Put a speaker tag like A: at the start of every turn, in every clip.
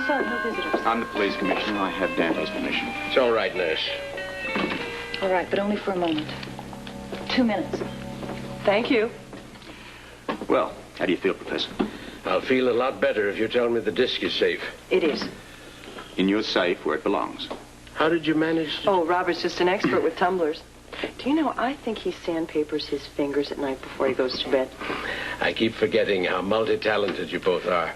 A: so? No visitors.
B: I'm the police commissioner. I have Dante's permission.
C: It's all right, nurse.
A: All right, but only for a moment. 2 minutes.
D: Thank you.
B: Well, how do you feel, Professor?
C: I'll feel a lot better if you tell me the disc is safe.
A: It is.
B: In your safe where it belongs.
C: How did you manage to...
D: Oh, Robert's just an expert with tumblers. Do you know, I think he sandpapers his fingers at night before he goes to bed.
C: I keep forgetting how multi-talented you both are.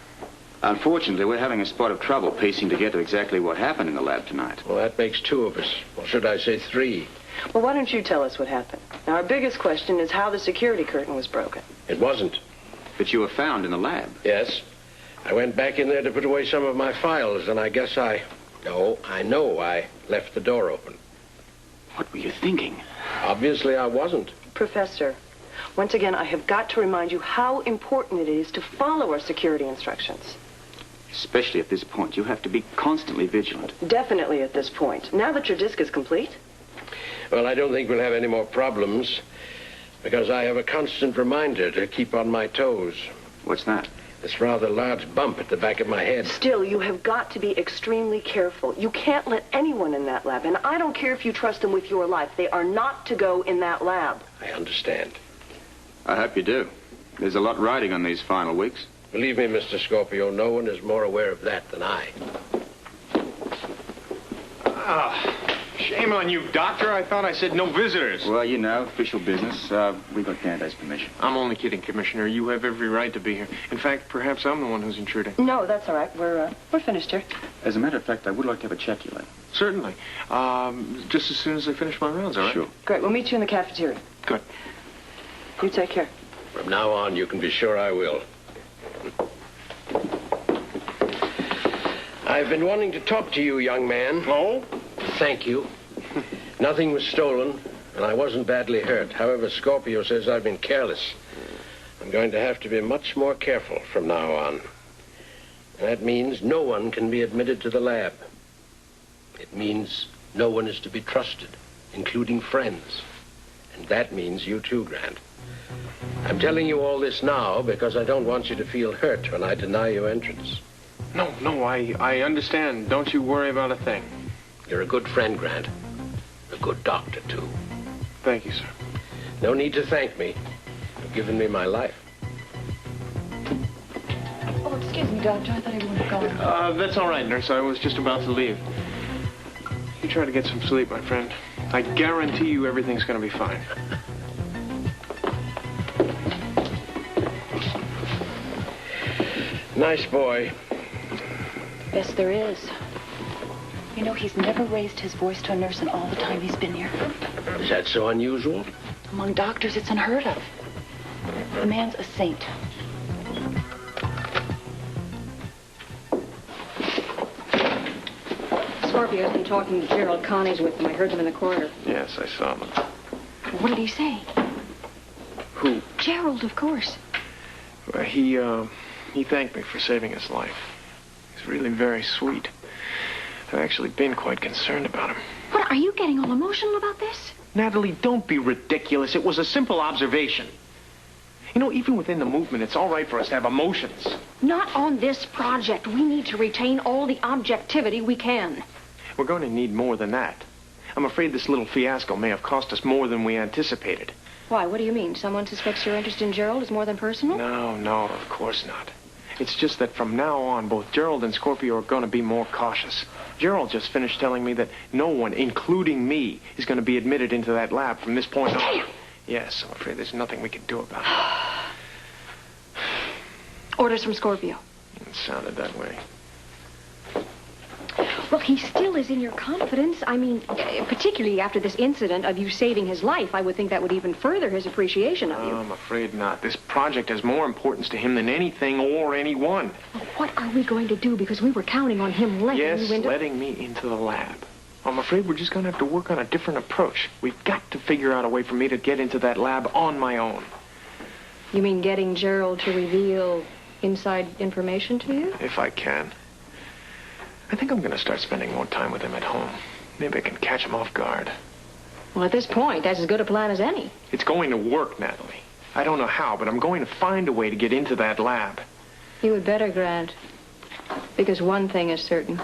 B: Unfortunately, we're having a spot of trouble piecing together exactly what happened in the lab tonight.
C: Well, that makes 2 of us. Or should I say 3?
D: Well, why don't you tell us what happened? Now, our biggest question is how the security curtain was broken.
C: It wasn't.
B: But you were found in the lab.
C: Yes. I went back in there to put away some of my files, and I guess I know I left the door open.
B: What were you thinking?
C: Obviously, I wasn't.
D: Professor, once again, I have got to remind you how important it is to follow our security instructions.
B: Especially at this point. You have to be constantly vigilant.
D: Definitely at this point. Now that your disc is complete.
C: Well, I don't think we'll have any more problems, because I have a constant reminder to keep on my toes.
B: What's that?
C: This rather large bump at the back of my head.
D: Still, you have got to be extremely careful. You can't let anyone in that lab, and I don't care if you trust them with your life. They are not to go in that lab.
C: I understand.
B: I hope you do. There's a lot riding on these final weeks.
C: Believe me, Mr. Scorpio, no one is more aware of that than I.
E: Shame on you, Doctor. I thought I said no visitors.
B: Well, you know, official business. We got Dante's permission.
E: I'm only kidding, Commissioner. You have every right to be here. In fact, perhaps I'm the one who's intruding.
D: No, that's all right. We're finished here.
B: As a matter of fact, I would like to have a check you later.
E: Certainly. Just as soon as I finish my rounds, all right?
B: Sure.
D: Great. We'll meet you in the cafeteria.
E: Good.
D: You take care.
C: From now on, you can be sure I will. I've been wanting to talk to you, young man.
E: Oh?
C: Thank you. Nothing was stolen, and I wasn't badly hurt. However, Scorpio says I've been careless. I'm going to have to be much more careful from now on. That means no one can be admitted to the lab. It means no one is to be trusted, including friends. And that means you too, Grant. I'm telling you all this now because I don't want you to feel hurt when I deny you entrance.
E: No, I understand. Don't you worry about a thing.
C: You're a good friend, Grant. A good doctor, too.
E: Thank you, sir.
C: No need to thank me. You've given me my life.
A: Oh, excuse me, Doctor. I thought everyone had gone.
E: That's all right, nurse. I was just about to leave. You try to get some sleep, my friend. I guarantee you everything's going to be fine.
C: Nice boy.
A: Yes, there is. You know, he's never raised his voice to a nurse in all the time he's been here.
C: Is that so unusual?
A: Among doctors, it's unheard of. The man's a saint.
F: Scorpio's been talking to Jerrold. Connie's with him. I heard them in the corridor.
E: Yes, I saw them.
F: What did he say?
E: Who?
F: Jerrold, of course.
E: Well, he thanked me for saving his life. He's really very sweet. I've actually been quite concerned about him.
F: What, are you getting all emotional about this?
E: Natalie, don't be ridiculous. It was a simple observation. You know, even within the movement, it's all right for us to have emotions.
F: Not on this project. We need to retain all the objectivity we can.
E: We're going to need more than that. I'm afraid this little fiasco may have cost us more than we anticipated.
F: Why, what do you mean? Someone suspects your interest in Jerrold is more than personal?
E: No, of course not. It's just that from now on, both Jerrold and Scorpio are going to be more cautious. Jerrold just finished telling me that no one, including me, is going to be admitted into that lab from this point on. Yes, I'm afraid there's nothing we can do about it.
F: Orders from Scorpio.
E: It sounded that way.
F: Well, he still is in your confidence. I mean, particularly after this incident of you saving his life, I would think that would even further his appreciation of you.
E: I'm afraid not. This project has more importance to him than anything or anyone.
F: Well, what are we going to do? Because we were counting on him letting you into...
E: Yes, letting me into the lab. I'm afraid we're just going to have to work on a different approach. We've got to figure out a way for me to get into that lab on my own.
F: You mean getting Jerrold to reveal inside information to you?
E: If I can. I think I'm going to start spending more time with him at home. Maybe I can catch him off guard.
F: Well, at this point, that's as good a plan as any.
E: It's going to work, Natalie. I don't know how, but I'm going to find a way to get into that lab.
F: You had better, Grant. Because one thing is certain.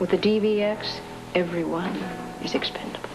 F: With the DVX, everyone is expendable.